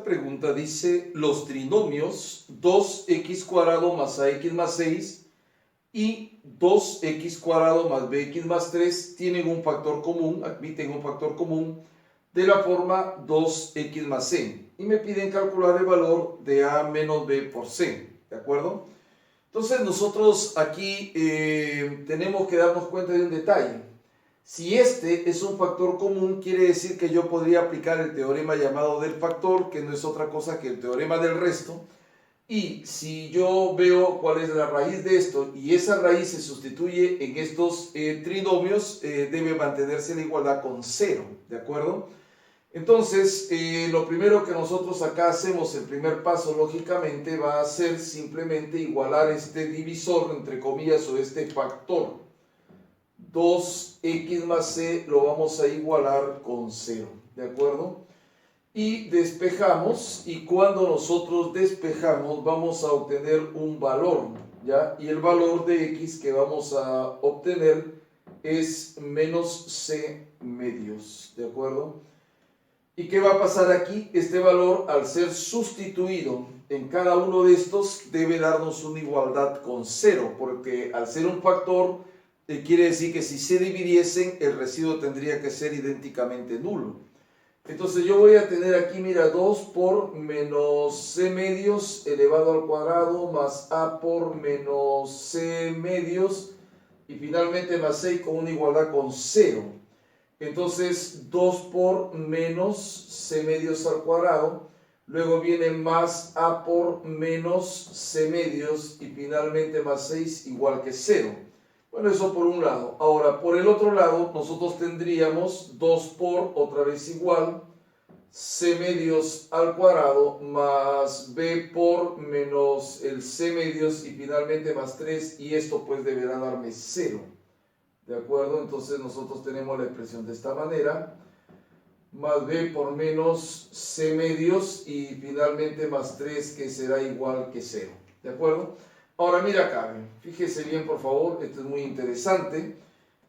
esta pregunta dice los trinomios 2x cuadrado más ax más 6 y 2x cuadrado más bx más 3 tienen un factor común, admiten un factor común de la forma 2x más c y me piden calcular el valor de a menos b por c, ¿de acuerdo? Entonces nosotros aquí tenemos que darnos cuenta de un detalle. Si este es un factor común, quiere decir que yo podría aplicar el teorema llamado del factor, que no es otra cosa que el teorema del resto. Y si yo veo cuál es la raíz de esto y esa raíz se sustituye en estos trinomios, debe mantenerse la igualdad con 0, ¿de acuerdo? Entonces, lo primero que nosotros acá hacemos, el primer paso, lógicamente, va a ser simplemente igualar este divisor, entre comillas, o este factor. 2x más c lo vamos a igualar con 0, ¿de acuerdo? Y despejamos, y cuando nosotros despejamos vamos a obtener un valor, ¿ya? Y el valor de x que vamos a obtener es menos c medios, ¿de acuerdo? ¿Y qué va a pasar aquí? Este valor, al ser sustituido en cada uno de estos, debe darnos una igualdad con 0, porque al ser un factor, quiere decir que si se dividiesen, el residuo tendría que ser idénticamente nulo. Entonces yo voy a tener aquí, mira, 2 por menos c medios elevado al cuadrado más a por menos c medios y finalmente más 6 con una igualdad con 0. Entonces 2 por menos c medios al cuadrado, luego viene más a por menos c medios y finalmente más 6 igual que 0. Bueno, eso por un lado. Ahora, por el otro lado, nosotros tendríamos 2 por, otra vez igual, c medios al cuadrado más b por menos el c medios y finalmente más 3, y esto pues deberá darme 0. ¿De acuerdo? Entonces nosotros tenemos la expresión de esta manera, más b por menos c medios y finalmente más 3 que será igual que 0. ¿De acuerdo? Ahora mira acá, fíjese bien por favor, esto es muy interesante.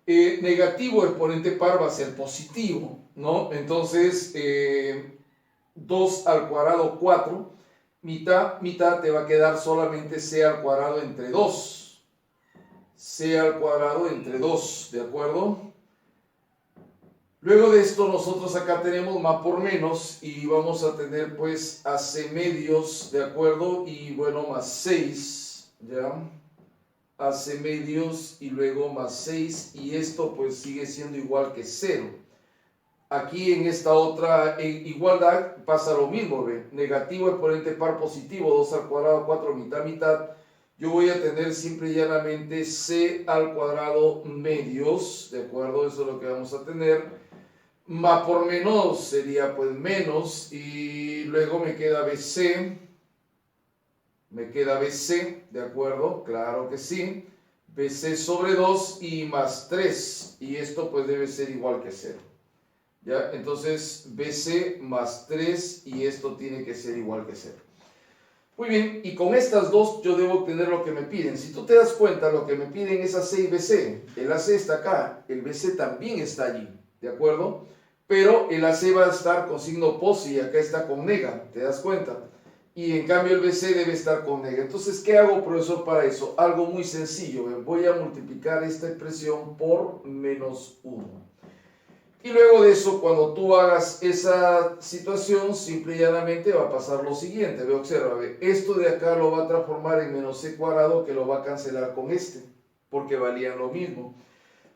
Negativo exponente par va a ser positivo, ¿no? Entonces 2 al cuadrado 4, mitad te va a quedar solamente c al cuadrado entre 2. C al cuadrado entre 2, ¿de acuerdo? Luego de esto nosotros acá tenemos más por menos y vamos a tener pues a c medios, ¿de acuerdo? Y bueno, más 6. ¿Ya? AC medios y luego más 6 y esto pues sigue siendo igual que 0. Aquí en esta otra igualdad pasa lo mismo, ¿ve? Negativo exponente par positivo, 2 al cuadrado 4 mitad. Yo voy a tener simple y llanamente c al cuadrado medios, ¿de acuerdo? Eso es lo que vamos a tener. Más por menos sería pues menos y luego me queda bc. Me queda BC, ¿de acuerdo? Claro que sí. BC sobre 2 y más 3. Y esto pues debe ser igual que 0. ¿Ya? Entonces BC más 3 y esto tiene que ser igual que 0. Muy bien, y con estas dos yo debo obtener lo que me piden. Si tú te das cuenta, lo que me piden es AC y BC. El AC está acá, el BC también está allí, ¿de acuerdo? Pero el AC va a estar con signo pos y acá está con nega, ¿te das cuenta? Y en cambio el BC debe estar con nega. Entonces, ¿qué hago, profesor, para eso? Algo muy sencillo. Voy a multiplicar esta expresión por menos 1. Y luego de eso, cuando tú hagas esa situación, simple y llanamente va a pasar lo siguiente. Observa, esto de acá lo va a transformar en menos c cuadrado, que lo va a cancelar con este, porque valían lo mismo.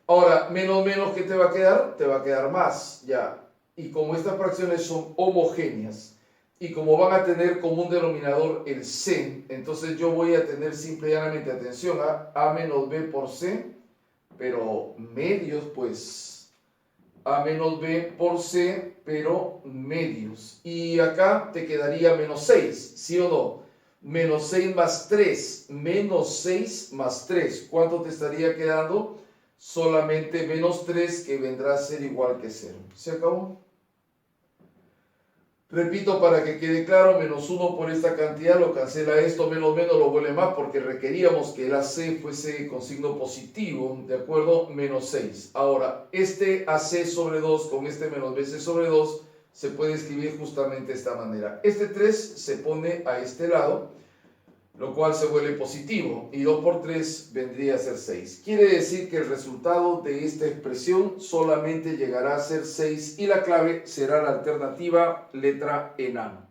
Ahora, menos, ¿qué te va a quedar? Te va a quedar más, ya. Y como estas fracciones son homogéneas, y como van a tener como un denominador el c, entonces yo voy a tener simple y llanamente, atención, a menos b por c, pero medios pues, a menos b por c, pero medios. Y acá te quedaría menos 6, ¿sí o no? Menos 6 más 3, menos 6 más 3, ¿cuánto te estaría quedando? Solamente menos 3, que vendrá a ser igual que 0. ¿Se acabó? Repito para que quede claro, menos 1 por esta cantidad lo cancela esto, menos lo vuelve más porque requeríamos que el AC fuese con signo positivo, ¿de acuerdo? Menos 6. Ahora, este AC sobre 2 con este menos BC sobre 2 se puede escribir justamente de esta manera. Este 3 se pone a este lado, lo cual se vuelve positivo, y 2 por 3 vendría a ser 6. Quiere decir que el resultado de esta expresión solamente llegará a ser 6 y la clave será la alternativa letra enano.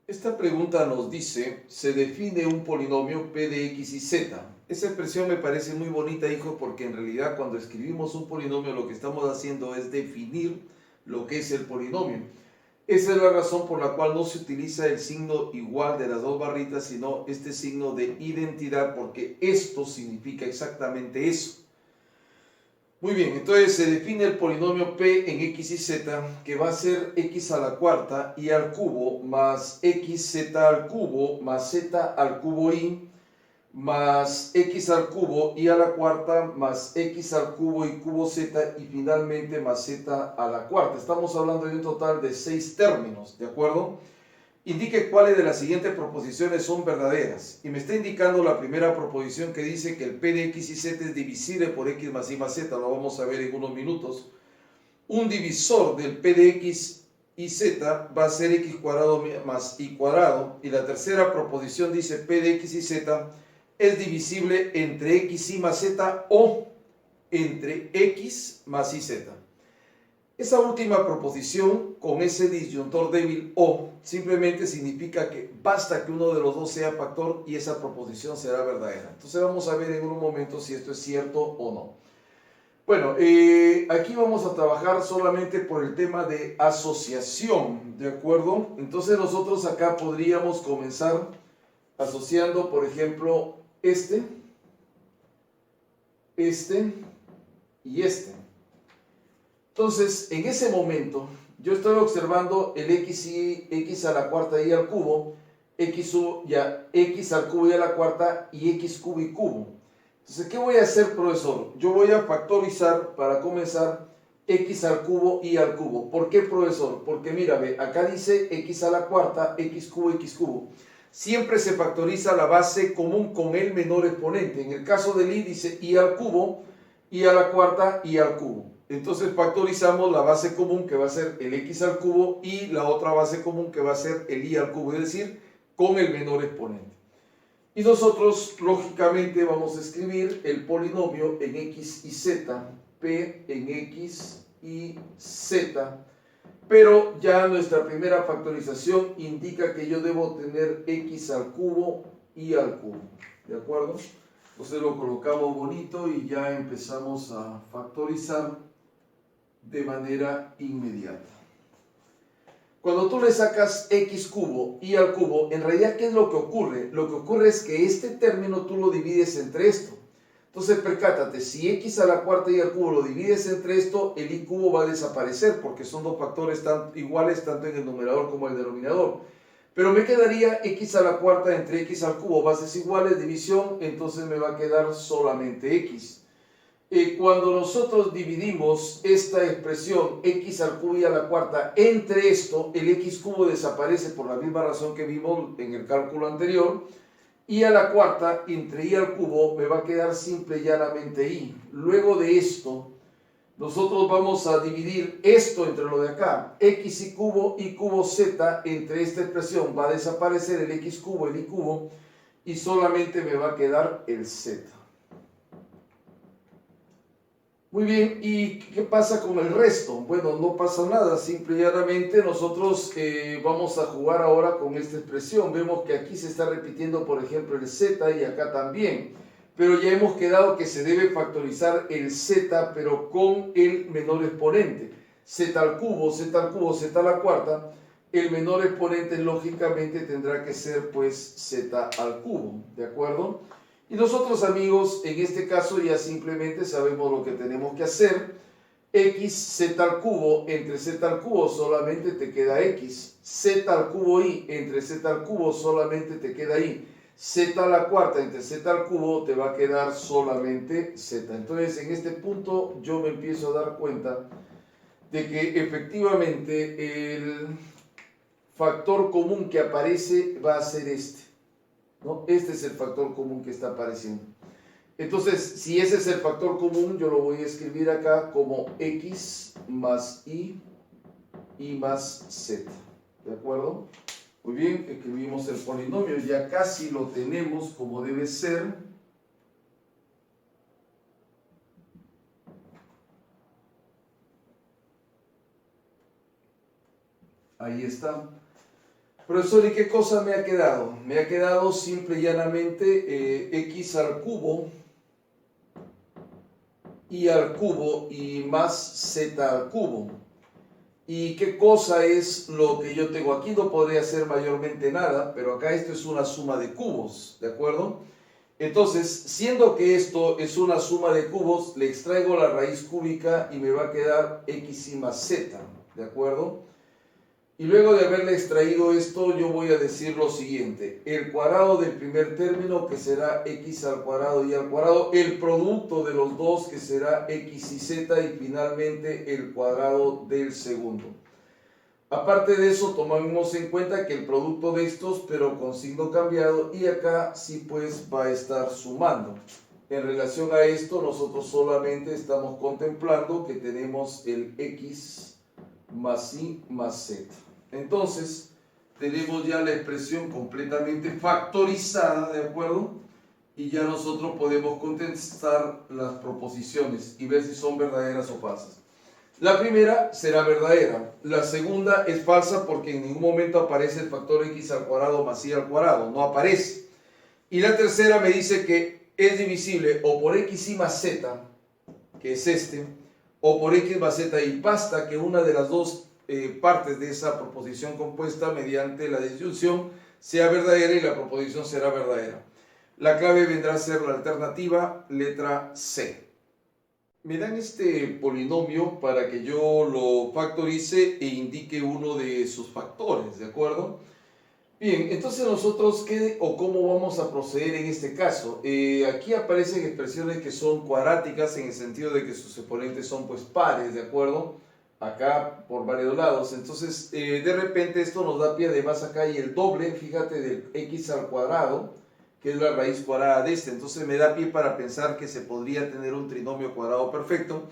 Esta pregunta nos dice, se define un polinomio p de x y z. Esa expresión me parece muy bonita, hijo, porque en realidad cuando escribimos un polinomio lo que estamos haciendo es definir lo que es el polinomio. Esa es la razón por la cual no se utiliza el signo igual de las dos barritas, sino este signo de identidad, porque esto significa exactamente eso. Muy bien, entonces se define el polinomio p en x y z, que va a ser x a la cuarta y al cubo más xz al cubo más z al cubo y más x al cubo y a la cuarta más x al cubo y cubo z y finalmente más z a la cuarta. Estamos hablando de un total de 6 términos, ¿de acuerdo? Indique cuáles de las siguientes proposiciones son verdaderas. Y me está indicando la primera proposición que dice que el p de x y z es divisible por x más y más z. Lo vamos a ver en unos minutos. Un divisor del p de x y z va a ser x cuadrado más y cuadrado. Y la tercera proposición dice p de x y z es divisible entre x y más z o entre x más y z. Esa última proposición, con ese disyuntor débil o, simplemente significa que basta que uno de los dos sea factor y esa proposición será verdadera. Entonces vamos a ver en un momento si esto es cierto o no. Bueno, aquí vamos a trabajar solamente por el tema de asociación, ¿de acuerdo? Entonces nosotros acá podríamos comenzar asociando, por ejemplo, este y este. Entonces, en ese momento, yo estoy observando el x a la cuarta y al cubo, x al cubo y a la cuarta y x cubo y cubo. Entonces, ¿qué voy a hacer, profesor? Yo voy a factorizar, para comenzar, x al cubo y al cubo. ¿Por qué, profesor? Porque mira, ve, acá dice x a la cuarta, x cubo. Siempre se factoriza la base común con el menor exponente. En el caso del y dice y al cubo, y a la cuarta y al cubo. Entonces factorizamos la base común que va a ser el x al cubo y la otra base común que va a ser el y al cubo, es decir, con el menor exponente. Y nosotros, lógicamente, vamos a escribir el polinomio en x y z, p en x y z, pero ya nuestra primera factorización indica que yo debo tener x al cubo y al cubo, ¿de acuerdo? Entonces lo colocamos bonito y ya empezamos a factorizar de manera inmediata. Cuando tú le sacas x cubo y al cubo, en realidad, ¿qué es lo que ocurre? Lo que ocurre es que este término tú lo divides entre esto. Entonces, percátate, si x a la cuarta y al cubo lo divides entre esto, el y cubo va a desaparecer porque son dos factores iguales tanto en el numerador como en el denominador. Pero me quedaría x a la cuarta entre x al cubo, bases iguales, división, entonces me va a quedar solamente x. Cuando nosotros dividimos esta expresión x al cubo y a la cuarta entre esto, el x cubo desaparece por la misma razón que vimos en el cálculo anterior, y a la cuarta entre y al cubo me va a quedar simple y llanamente y. Luego de esto, nosotros vamos a dividir esto entre lo de acá, x y cubo z, entre esta expresión va a desaparecer el x cubo, el y cubo, y solamente me va a quedar el z. Muy bien, ¿y qué pasa con el resto? Bueno, no pasa nada, simple y llanamente nosotros vamos a jugar ahora con esta expresión. Vemos que aquí se está repitiendo, por ejemplo, el z y acá también. Pero ya hemos quedado que se debe factorizar el z, pero con el menor exponente. Z al cubo, z a la cuarta. El menor exponente lógicamente tendrá que ser pues z al cubo, ¿de acuerdo? Y nosotros, amigos, en este caso ya simplemente sabemos lo que tenemos que hacer. X, z al cubo, entre z al cubo solamente te queda x. Z al cubo y, entre z al cubo solamente te queda y. Z a la cuarta, entre z al cubo te va a quedar solamente z. Entonces, en este punto yo me empiezo a dar cuenta de que efectivamente el factor común que aparece va a ser este, ¿no? Este es el factor común que está apareciendo. Entonces, si ese es el factor común, yo lo voy a escribir acá como x más y y más z. ¿De acuerdo? Muy bien, escribimos el polinomio, ya casi lo tenemos como debe ser. Ahí está. Profesor, ¿y qué cosa me ha quedado? Me ha quedado simple y llanamente x al cubo y más z al cubo. ¿Y qué cosa es lo que yo tengo? Aquí no podría hacer mayormente nada, pero acá esto es una suma de cubos, ¿de acuerdo? Entonces, siendo que esto es una suma de cubos, le extraigo la raíz cúbica y me va a quedar x y más z, ¿de acuerdo? Y luego de haberle extraído esto, yo voy a decir lo siguiente. El cuadrado del primer término, que será x al cuadrado y al cuadrado. El producto de los dos, que será x y z. Y finalmente el cuadrado del segundo. Aparte de eso, tomamos en cuenta que el producto de estos, pero con signo cambiado. Y acá sí pues va a estar sumando. En relación a esto, nosotros solamente estamos contemplando que tenemos el x más y más z. Entonces, tenemos ya la expresión completamente factorizada, ¿de acuerdo? Y ya nosotros podemos contestar las proposiciones y ver si son verdaderas o falsas. La primera será verdadera. La segunda es falsa porque en ningún momento aparece el factor x al cuadrado más y al cuadrado. No aparece. Y la tercera me dice que es divisible o por x y más z, que es este, o por x más z, y basta que una de las dos partes de esa proposición compuesta mediante la disyunción sea verdadera y la proposición será verdadera. La clave vendrá a ser la alternativa letra C. Me dan este polinomio para que yo lo factorice e indique uno de sus factores, ¿de acuerdo? Bien, entonces nosotros, ¿qué o cómo vamos a proceder en este caso? Aquí aparecen expresiones que son cuadráticas en el sentido de que sus exponentes son pues pares, ¿de acuerdo? Acá por varios lados. Entonces, de repente esto nos da pie, además acá hay el doble, fíjate, del x al cuadrado, que es la raíz cuadrada de este. Entonces me da pie para pensar que se podría tener un trinomio cuadrado perfecto.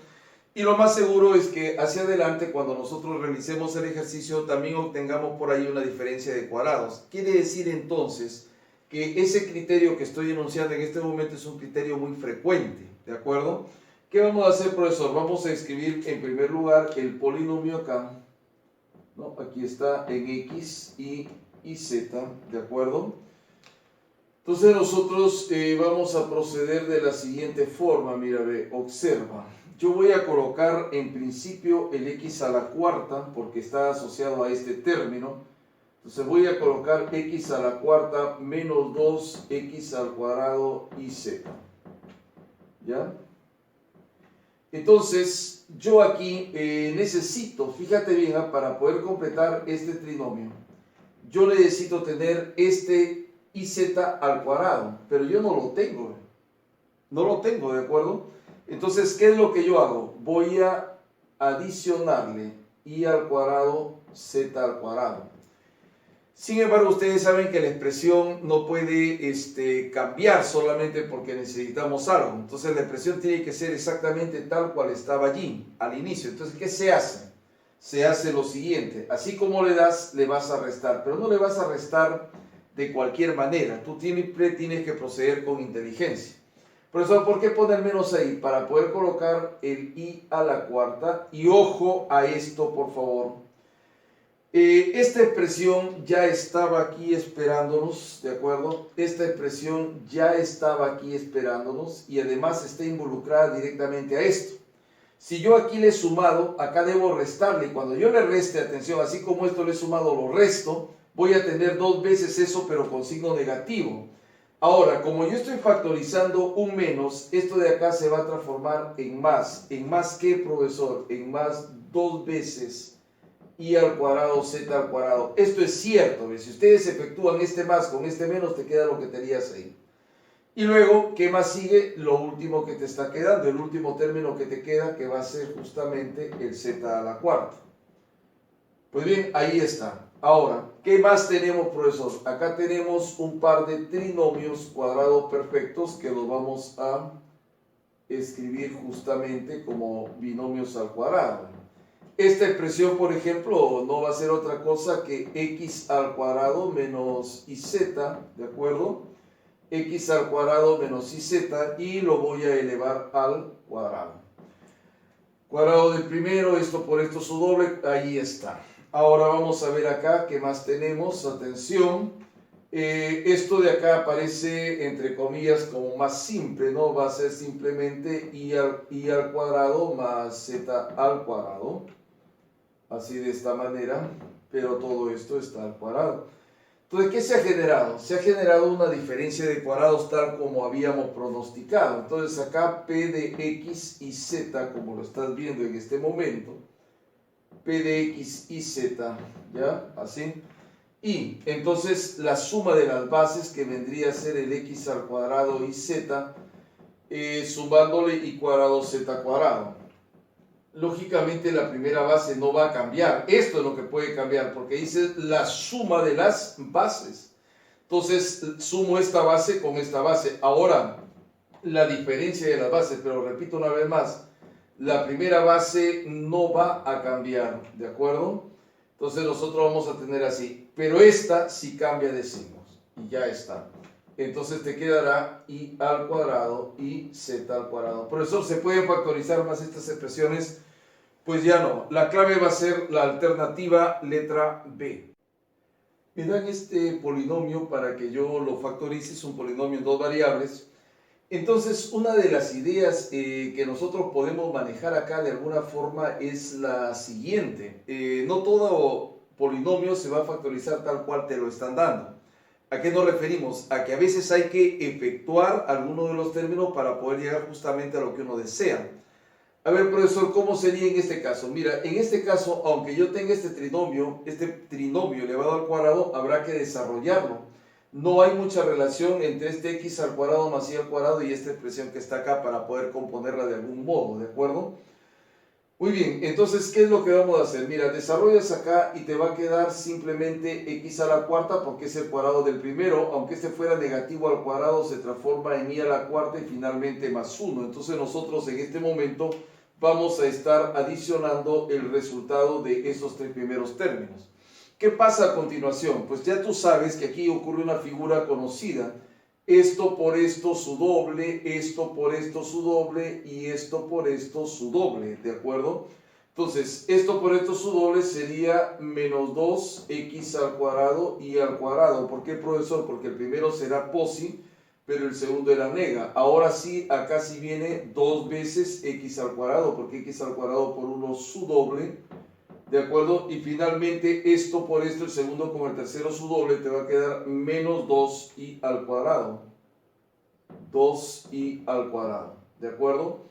Y lo más seguro es que hacia adelante, cuando nosotros realicemos el ejercicio, también obtengamos por ahí una diferencia de cuadrados. Quiere decir entonces que ese criterio que estoy enunciando en este momento es un criterio muy frecuente, ¿de acuerdo? ¿Qué vamos a hacer, profesor? Vamos a escribir en primer lugar el polinomio acá, ¿no? Aquí está en x y z, ¿de acuerdo? Entonces nosotros vamos a proceder de la siguiente forma. Mira, ve, observa. Yo voy a colocar en principio el x a la cuarta porque está asociado a este término. Entonces voy a colocar x a la cuarta menos 2x al cuadrado y z. ¿Ya? Entonces yo aquí necesito, fíjate bien, para poder completar este trinomio, yo necesito tener este iz al cuadrado, pero yo no lo tengo. No lo tengo, ¿de acuerdo? Entonces, ¿qué es lo que yo hago? Voy a adicionarle y al cuadrado, z al cuadrado. Sin embargo, ustedes saben que la expresión no puede cambiar solamente porque necesitamos algo. Entonces, la expresión tiene que ser exactamente tal cual estaba allí, al inicio. Entonces, ¿qué se hace? Se hace lo siguiente. Así como le das, le vas a restar. Pero no le vas a restar de cualquier manera. Tú siempre tienes que proceder con inteligencia. Profesor, ¿por qué poner menos ahí? Para poder colocar el i a la cuarta. Y ojo a esto, por favor. Esta expresión ya estaba aquí esperándonos, ¿de acuerdo? Esta expresión ya estaba aquí esperándonos y además está involucrada directamente a esto. Si yo aquí le he sumado, acá debo restarle. Y cuando yo le reste, atención, así como esto le he sumado, lo resto, voy a tener dos veces eso, pero con signo negativo. Ahora, como yo estoy factorizando un menos, esto de acá se va a transformar en más. ¿En más qué, profesor? En más dos veces y al cuadrado, z al cuadrado. Esto es cierto, ¿ves? Si ustedes efectúan este más con este menos, te queda lo que tenías ahí. Y luego, ¿qué más sigue? Lo último que te está quedando, el último término que te queda, que va a ser justamente el z a la cuarta. Pues bien, ahí está. Ahora, ¿qué más tenemos, profesor? Acá tenemos un par de trinomios cuadrados perfectos que los vamos a escribir justamente como binomios al cuadrado. Esta expresión, por ejemplo, no va a ser otra cosa que x al cuadrado menos iz, ¿de acuerdo? X al cuadrado menos iz, y lo voy a elevar al cuadrado. Cuadrado del primero, esto por esto su doble, ahí está. Ahora vamos a ver acá qué más tenemos. Atención, esto de acá aparece entre comillas como más simple, ¿no? Va a ser simplemente y al cuadrado más z al cuadrado. Así de esta manera, pero todo esto está al cuadrado. Entonces, ¿qué se ha generado? Se ha generado una diferencia de cuadrados tal como habíamos pronosticado. Entonces, acá P de X y Z, como lo estás viendo en este momento, P de X y Z, ¿ya? Así. Y entonces la suma de las bases, que vendría a ser el X al cuadrado y Z, sumándole y cuadrado Z cuadrado. Lógicamente la primera base no va a cambiar. Esto es lo que puede cambiar, porque dice la suma de las bases. Entonces sumo esta base con esta base. Ahora, la diferencia de las bases, pero repito una vez más, la primera base no va a cambiar, ¿de acuerdo? Entonces nosotros vamos a tener así, pero esta sí cambia de signos, y ya está. Entonces te quedará y al cuadrado y z al cuadrado. Profesor, ¿se pueden factorizar más estas expresiones? Pues ya no. La clave va a ser la alternativa letra B. Me dan este polinomio para que yo lo factorice. Es un polinomio en dos variables. Entonces, una de las ideas que nosotros podemos manejar acá de alguna forma es la siguiente. No todo polinomio se va a factorizar tal cual te lo están dando. ¿A qué nos referimos? A que a veces hay que efectuar alguno de los términos para poder llegar justamente a lo que uno desea. A ver, profesor, ¿cómo sería en este caso? Mira, en este caso, aunque yo tenga este trinomio elevado al cuadrado, habrá que desarrollarlo. No hay mucha relación entre este x al cuadrado más y al cuadrado y esta expresión que está acá para poder componerla de algún modo, ¿de acuerdo? Muy bien, entonces, ¿qué es lo que vamos a hacer? Mira, desarrollas acá y te va a quedar simplemente x a la cuarta porque es el cuadrado del primero. Aunque este fuera negativo al cuadrado, se transforma en y a la cuarta y finalmente más 1. Entonces nosotros en este momento vamos a estar adicionando el resultado de esos tres primeros términos. ¿Qué pasa a continuación? Pues ya tú sabes que aquí ocurre una figura conocida. Esto por esto su doble, esto por esto su doble y esto por esto su doble, ¿de acuerdo? Entonces, esto por esto su doble sería menos 2x al cuadrado y al cuadrado. ¿Por qué, profesor? Porque el primero será posi, pero el segundo era nega. Ahora sí, acá sí viene dos veces x al cuadrado, porque x al cuadrado por 1 su doble, ¿de acuerdo? Y finalmente esto por esto, el segundo con el tercero su doble, te va a quedar menos 2y al cuadrado. 2y al cuadrado, ¿de acuerdo?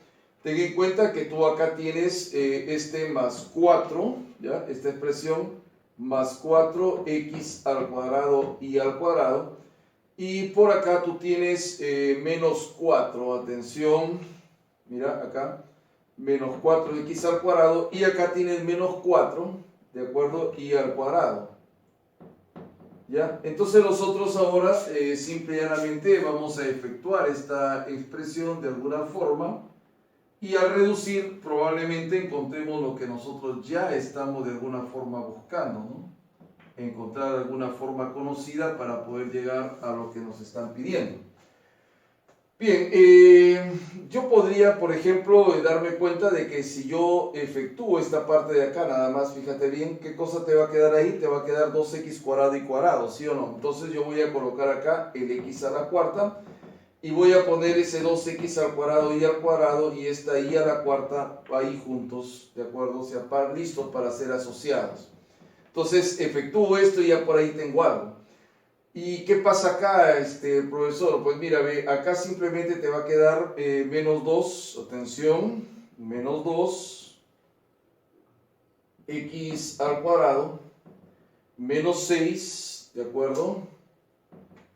Ten en cuenta que tú acá tienes este más 4, ¿ya? Esta expresión, más 4x al cuadrado y al cuadrado. Y por acá tú tienes menos 4, atención, mira acá, menos 4x al cuadrado, y acá tienes menos 4, ¿de acuerdo? Y al cuadrado, ¿ya? Entonces nosotros ahora simple y llanamente vamos a efectuar esta expresión de alguna forma, y al reducir probablemente encontremos lo que nosotros ya estamos de alguna forma buscando, ¿no? Encontrar alguna forma conocida para poder llegar a lo que nos están pidiendo. Bien, yo podría, por ejemplo, darme cuenta de que si yo efectúo esta parte de acá, nada más, fíjate bien, ¿qué cosa te va a quedar ahí? Te va a quedar 2x cuadrado y cuadrado, ¿sí o no? Entonces yo voy a colocar acá el x a la cuarta y voy a poner ese 2x al cuadrado y esta y a la cuarta ahí juntos, ¿de acuerdo? O sea, listos para ser asociados. Entonces efectúo esto y ya por ahí tengo algo. ¿Y qué pasa acá, profesor? Pues mira, ve, acá simplemente te va a quedar menos 2, atención, menos 2, x al cuadrado, menos 6, ¿de acuerdo?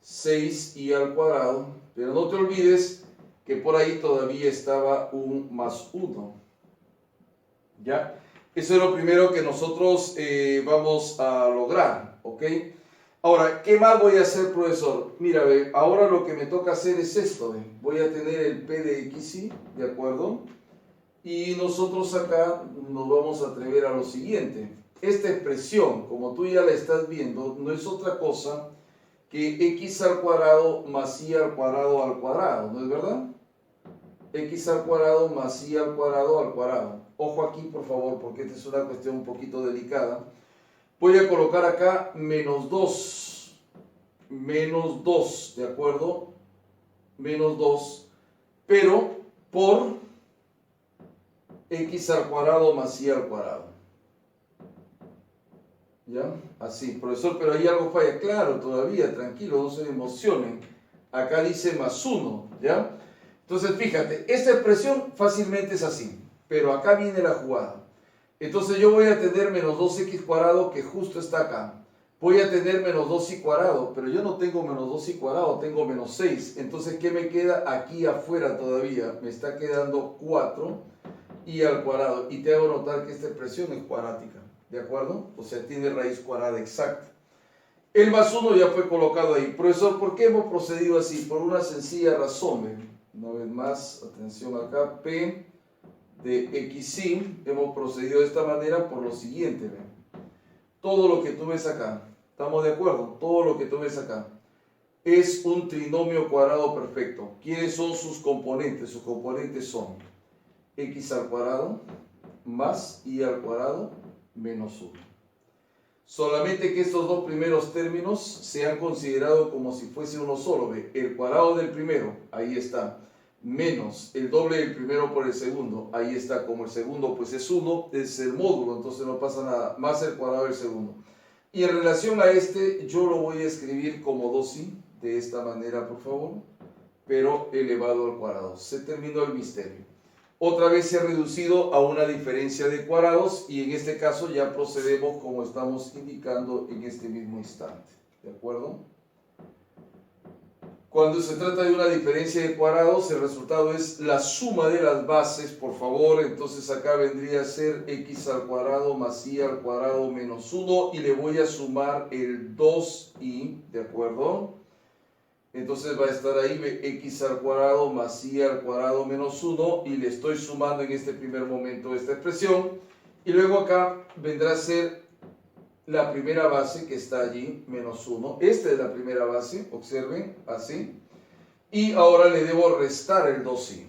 6y al cuadrado, pero no te olvides que por ahí todavía estaba un más 1, ¿ya? Eso es lo primero que nosotros vamos a lograr, ¿ok? Ahora, ¿qué más voy a hacer, profesor? Mira, ve, ahora lo que me toca hacer es esto, ve. Voy a tener el p de xy, ¿de acuerdo? Y nosotros acá nos vamos a atrever a lo siguiente. Esta expresión, como tú ya la estás viendo, no es otra cosa que x al cuadrado más y al cuadrado, ¿no es verdad? X al cuadrado más y al cuadrado. Ojo aquí, por favor, porque esta es una cuestión un poquito delicada. Voy a colocar acá menos 2, ¿de acuerdo? Menos 2, pero por x al cuadrado más y al cuadrado. ¿Ya? Así, profesor, pero ahí algo falla. Claro, todavía, tranquilo, no se emocionen. Acá dice más 1, ¿ya? Entonces, fíjate, esta expresión fácilmente es así, pero acá viene la jugada. Entonces yo voy a tener menos 2x cuadrado, que justo está acá. Voy a tener menos 2y cuadrado, pero yo no tengo menos 2y cuadrado, tengo menos 6. Entonces, ¿qué me queda aquí afuera todavía? Me está quedando 4y al cuadrado. Y te hago notar que esta expresión es cuadrática, ¿de acuerdo? O sea, tiene raíz cuadrada exacta. El más 1 ya fue colocado ahí. Profesor, ¿por qué hemos procedido así? Por una sencilla razón. Una vez más, atención acá, P de xy, hemos procedido de esta manera por lo siguiente. Todo lo que tú ves acá, ¿estamos de acuerdo? Todo lo que tú ves acá es un trinomio cuadrado perfecto. ¿Quiénes son sus componentes? Sus componentes son x al cuadrado más y al cuadrado menos 1. Solamente que estos dos primeros términos se han considerado como si fuese uno solo. ¿Ve? El cuadrado del primero, ahí está, menos el doble del primero por el segundo, ahí está. Como el segundo pues es 1, es el módulo, entonces no pasa nada, más el cuadrado del segundo. Y en relación a este, yo lo voy a escribir como 2i, de esta manera, por favor, pero elevado al cuadrado. Se terminó el misterio. Otra vez se ha reducido a una diferencia de cuadrados y en este caso ya procedemos como estamos indicando en este mismo instante. ¿De acuerdo? Cuando se trata de una diferencia de cuadrados, el resultado es la suma de las bases, por favor. Entonces acá vendría a ser x al cuadrado más y al cuadrado menos 1 y le voy a sumar el 2i, ¿de acuerdo? Entonces va a estar ahí x al cuadrado más y al cuadrado menos 1 y le estoy sumando en este primer momento esta expresión. Y luego acá vendrá a ser la primera base que está allí, menos 1. Esta es la primera base, observen, así. Y ahora le debo restar el 2i.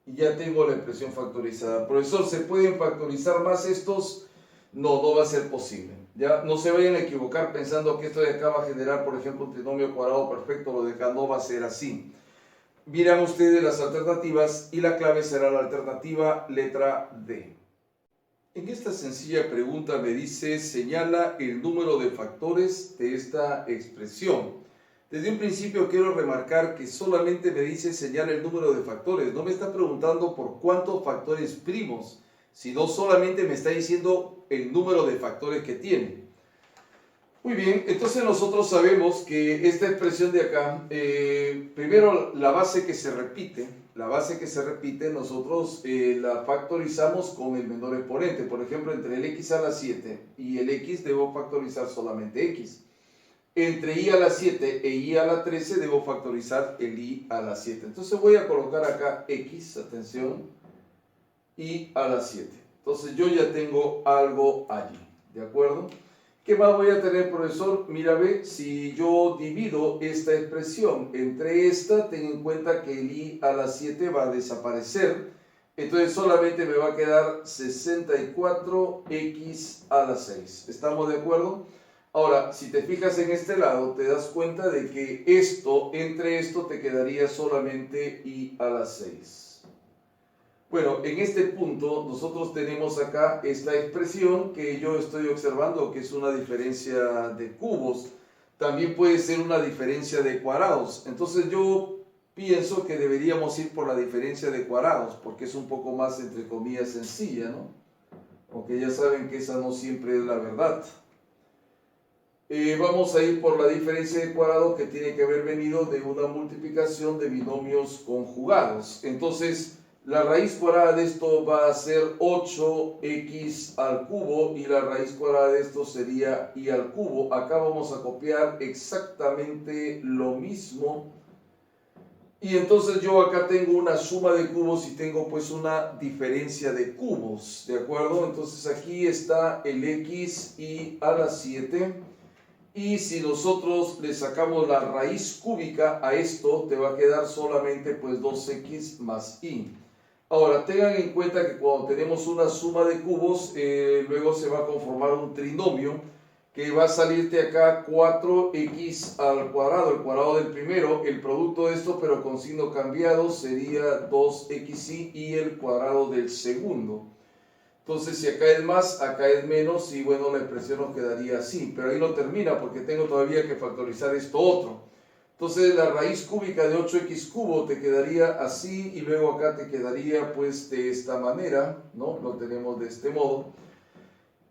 Y ya tengo la expresión factorizada. Profesor, ¿se pueden factorizar más estos? No, no va a ser posible. Ya no se vayan a equivocar pensando que esto de acá va a generar, por ejemplo, un trinomio cuadrado perfecto. Lo de acá no va a ser así. Miran ustedes las alternativas y la clave será la alternativa letra D. En esta sencilla pregunta me dice, señala el número de factores de esta expresión. Desde un principio quiero remarcar que solamente me dice señala el número de factores. No me está preguntando por cuántos factores primos, sino solamente me está diciendo el número de factores que tiene. Muy bien, entonces nosotros sabemos que esta expresión de acá, primero la base que se repite, nosotros la factorizamos con el menor exponente. Por ejemplo, entre el x a la 7 y el x debo factorizar solamente x. Entre i a la 7 e i a la 13 debo factorizar el i a la 7. Entonces voy a colocar acá x, atención, i a la 7. Entonces yo ya tengo algo allí, ¿de acuerdo? ¿Qué más voy a tener, profesor? Mira, ve, si yo divido esta expresión entre esta, ten en cuenta que el i a la 7 va a desaparecer. Entonces solamente me va a quedar 64x a la 6. ¿Estamos de acuerdo? Ahora, si te fijas en este lado, te das cuenta de que entre esto te quedaría solamente i a la 6. Bueno, en este punto nosotros tenemos acá esta expresión que yo estoy observando que es una diferencia de cubos. También puede ser una diferencia de cuadrados. Entonces yo pienso que deberíamos ir por la diferencia de cuadrados porque es un poco más, entre comillas, sencilla, ¿no? Aunque ya saben que esa no siempre es la verdad. Vamos a ir por la diferencia de cuadrado que tiene que haber venido de una multiplicación de binomios conjugados. Entonces, la raíz cuadrada de esto va a ser 8x al cubo y la raíz cuadrada de esto sería y al cubo. Acá vamos a copiar exactamente lo mismo Y entonces yo acá tengo una suma de cubos y tengo pues una diferencia de cubos, ¿de acuerdo? Entonces aquí está el x y a la 7. Y si nosotros le sacamos la raíz cúbica a esto, te va a quedar solamente pues 2x más y. Ahora, tengan en cuenta que cuando tenemos una suma de cubos, luego se va a conformar un trinomio que va a salirte acá 4x al cuadrado, el cuadrado del primero, el producto de esto, pero con signo cambiado, sería 2xy y el cuadrado del segundo. Entonces, si acá es más, acá es menos, y bueno, la expresión nos quedaría así. Pero ahí no termina, porque tengo todavía que factorizar esto otro. Entonces, la raíz cúbica de 8x cubo te quedaría así, y luego acá te quedaría pues de esta manera, ¿no? Lo tenemos de este modo.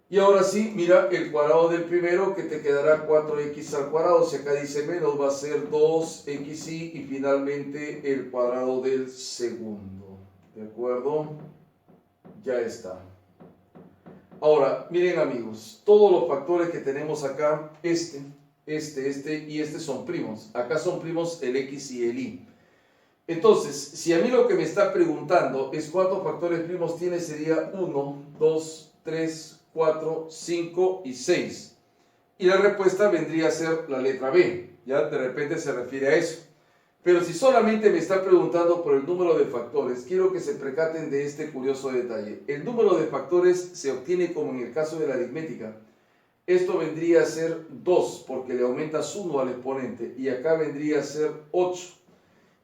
Y ahora sí, mira, el cuadrado del primero que te quedará 4x al cuadrado, si acá dice menos va a ser 2xy y finalmente el cuadrado del segundo. ¿De acuerdo? Ya está. Ahora, miren amigos, todos los factores que tenemos acá, este y este son primos. Acá son primos el x y el y. Entonces, si a mí lo que me está preguntando es cuántos factores primos tiene, sería 1, 2, 3, 4, 5 y 6. Y la respuesta vendría a ser la letra B. Ya de repente se refiere a eso. Pero si solamente me está preguntando por el número de factores, quiero que se percaten de este curioso detalle. El número de factores se obtiene como en el caso de la aritmética. Esto vendría a ser 2, porque le aumentas 1 al exponente, y acá vendría a ser 8.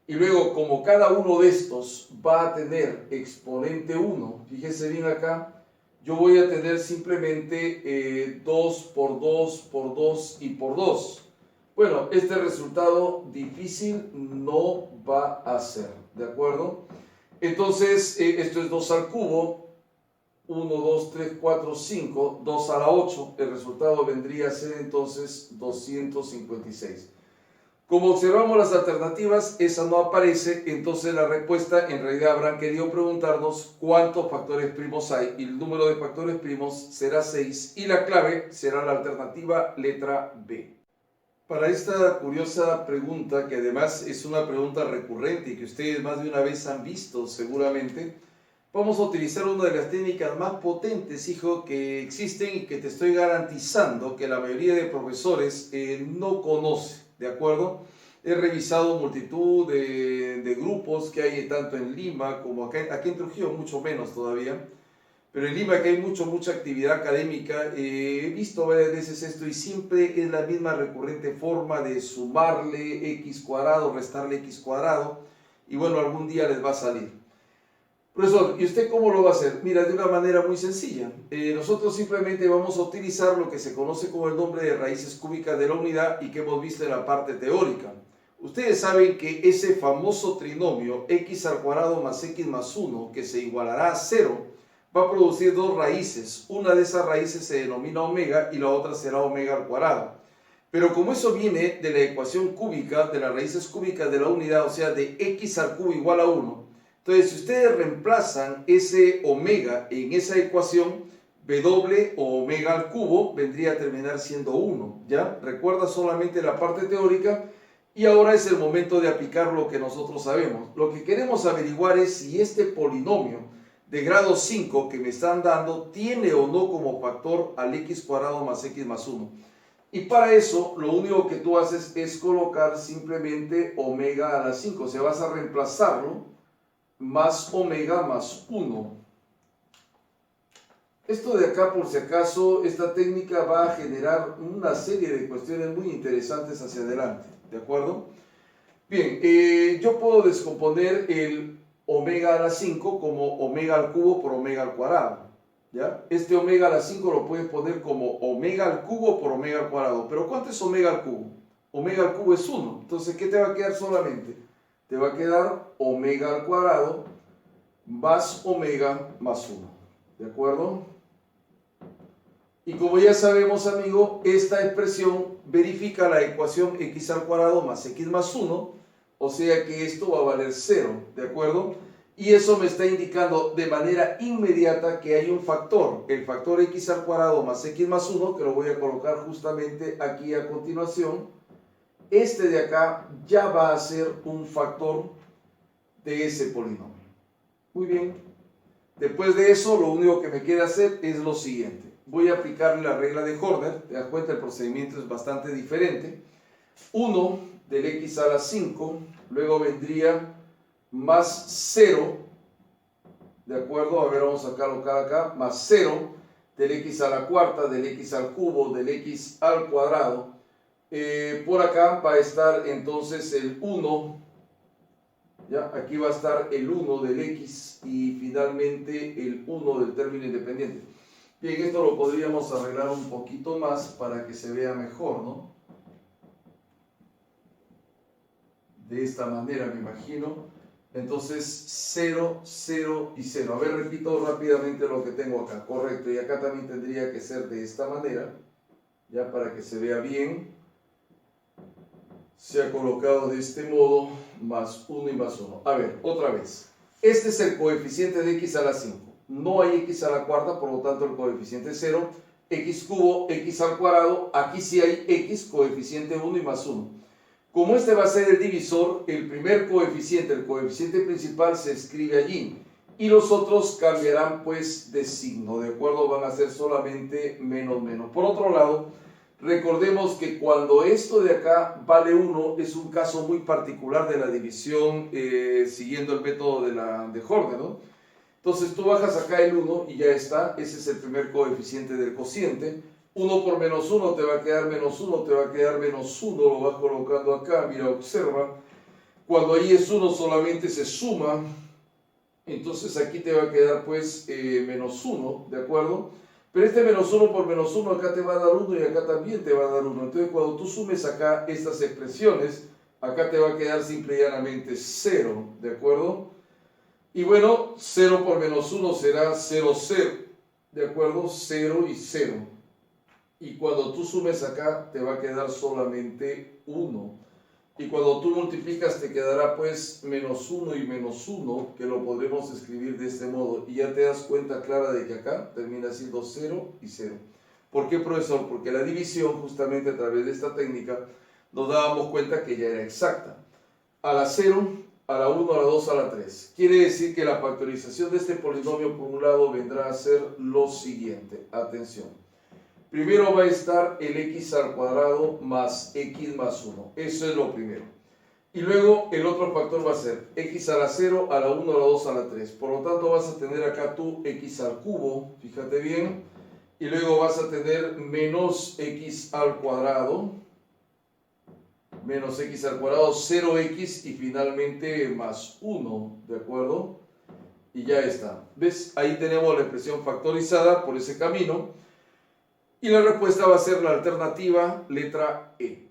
Y luego, como cada uno de estos va a tener exponente 1, fíjese bien acá, yo voy a tener simplemente 2 por 2 por 2 y por 2. Bueno, este resultado difícil no va a ser, ¿de acuerdo? Entonces, esto es 2 al cubo, 1, 2, 3, 4, 5, 2 a la 8, el resultado vendría a ser entonces 256. Como observamos las alternativas, esa no aparece, entonces la respuesta en realidad habrán querido preguntarnos cuántos factores primos hay, y el número de factores primos será 6, y la clave será la alternativa letra B. Para esta curiosa pregunta, que además es una pregunta recurrente y que ustedes más de una vez han visto seguramente, vamos a utilizar una de las técnicas más potentes, hijo, que existen y que te estoy garantizando que la mayoría de profesores no conoce, ¿de acuerdo? He revisado multitud de grupos que hay tanto en Lima como aquí en Trujillo, mucho menos todavía. Pero en Lima, que hay mucha actividad académica, he visto varias veces esto y siempre es la misma recurrente forma de sumarle x cuadrado, restarle x cuadrado, y bueno, algún día les va a salir. Profesor, ¿y usted cómo lo va a hacer? Mira, de una manera muy sencilla. Nosotros simplemente vamos a utilizar lo que se conoce como el nombre de raíces cúbicas de la unidad y que hemos visto en la parte teórica. Ustedes saben que ese famoso trinomio x al cuadrado más x más 1, que se igualará a 0, va a producir dos raíces. Una de esas raíces se denomina omega y la otra será omega al cuadrado. Pero como eso viene de la ecuación cúbica, de las raíces cúbicas de la unidad, o sea, de x al cubo igual a 1, entonces si ustedes reemplazan ese omega en esa ecuación, w o omega al cubo vendría a terminar siendo 1, ¿ya? Recuerda solamente la parte teórica y ahora es el momento de aplicar lo que nosotros sabemos. Lo que queremos averiguar es si este polinomio de grado 5 que me están dando tiene o no como factor al x cuadrado más x más 1. Y para eso lo único que tú haces es colocar simplemente omega a la 5, o sea, vas a reemplazarlo más omega más 1. Esto de acá, por si acaso, esta técnica va a generar una serie de cuestiones muy interesantes hacia adelante, ¿de acuerdo? Bien, yo puedo descomponer el omega a la 5 como omega al cubo por omega al cuadrado, ¿ya? Este omega a la 5 lo puedes poner como omega al cubo por omega al cuadrado. ¿Pero cuánto es omega al cubo? Omega al cubo es 1. Entonces, ¿qué te va a quedar solamente? Te va a quedar omega al cuadrado más omega más 1, ¿de acuerdo? Y como ya sabemos, amigo, esta expresión verifica la ecuación x al cuadrado más x más 1, o sea que esto va a valer 0, ¿de acuerdo? Y eso me está indicando de manera inmediata que hay un factor, el factor x al cuadrado más x más 1, que lo voy a colocar justamente aquí a continuación. Este de acá ya va a ser un factor de ese polinomio. Muy bien. Después de eso, lo único que me queda hacer es lo siguiente. Voy a aplicarle la regla de Horner. Te das cuenta, el procedimiento es bastante diferente. 1 del x a la 5, luego vendría más 0, ¿de acuerdo? A ver, vamos a colocar acá, más 0 del x a la cuarta, del x al cubo, del x al cuadrado. Por acá va a estar entonces el 1, ¿ya? Aquí va a estar el 1 del x y finalmente el 1 del término independiente. Bien, esto lo podríamos arreglar un poquito más para que se vea mejor, ¿no? De esta manera, me imagino. Entonces, 0, 0 y 0. A ver, repito rápidamente lo que tengo acá. Correcto. Y acá también tendría que ser de esta manera, ya para que se vea bien. Se ha colocado de este modo, más 1 y más 1. A ver, otra vez. Este es el coeficiente de x a la 5. No hay x a la cuarta, por lo tanto el coeficiente es 0. X cubo, x al cuadrado. Aquí sí hay x, coeficiente 1 y más 1. Como este va a ser el divisor, el primer coeficiente, el coeficiente principal, se escribe allí. Y los otros cambiarán pues de signo, ¿de acuerdo? Van a ser solamente menos, menos. Por otro lado, recordemos que cuando esto de acá vale 1, es un caso muy particular de la división siguiendo el método de Horner, ¿no? Entonces tú bajas acá el 1 y ya está, ese es el primer coeficiente del cociente. 1 por menos 1 te va a quedar menos 1, te va a quedar menos 1, lo vas colocando acá, mira, observa. Cuando ahí es 1 solamente se suma, entonces aquí te va a quedar pues menos 1, ¿de acuerdo? Pero este menos 1 por menos 1 acá te va a dar 1 y acá también te va a dar 1. Entonces cuando tú sumes acá estas expresiones, acá te va a quedar simple y llanamente 0, ¿de acuerdo? Y bueno, 0 por menos 1 será 0, 0, ¿de acuerdo? 0 y 0. Y cuando tú sumes acá, te va a quedar solamente 1. Y cuando tú multiplicas, te quedará pues menos 1 y menos 1, que lo podremos escribir de este modo. Y ya te das cuenta clara de que acá termina siendo 0 y 0. ¿Por qué, profesor? Porque la división, justamente a través de esta técnica, nos dábamos cuenta que ya era exacta. A la 0, a la 1, a la 2, a la 3. Quiere decir que la factorización de este polinomio, por un lado, vendrá a ser lo siguiente. Atención. Primero va a estar el x al cuadrado más x más 1. Eso es lo primero. Y luego el otro factor va a ser x a la 0, a la 1, a la 2, a la 3. Por lo tanto vas a tener acá tu x al cubo, fíjate bien. Y luego vas a tener menos x al cuadrado, menos x al cuadrado, 0x y finalmente más 1, ¿de acuerdo? Y ya está. ¿Ves? Ahí tenemos la expresión factorizada por ese camino. Y la respuesta va a ser la alternativa letra E.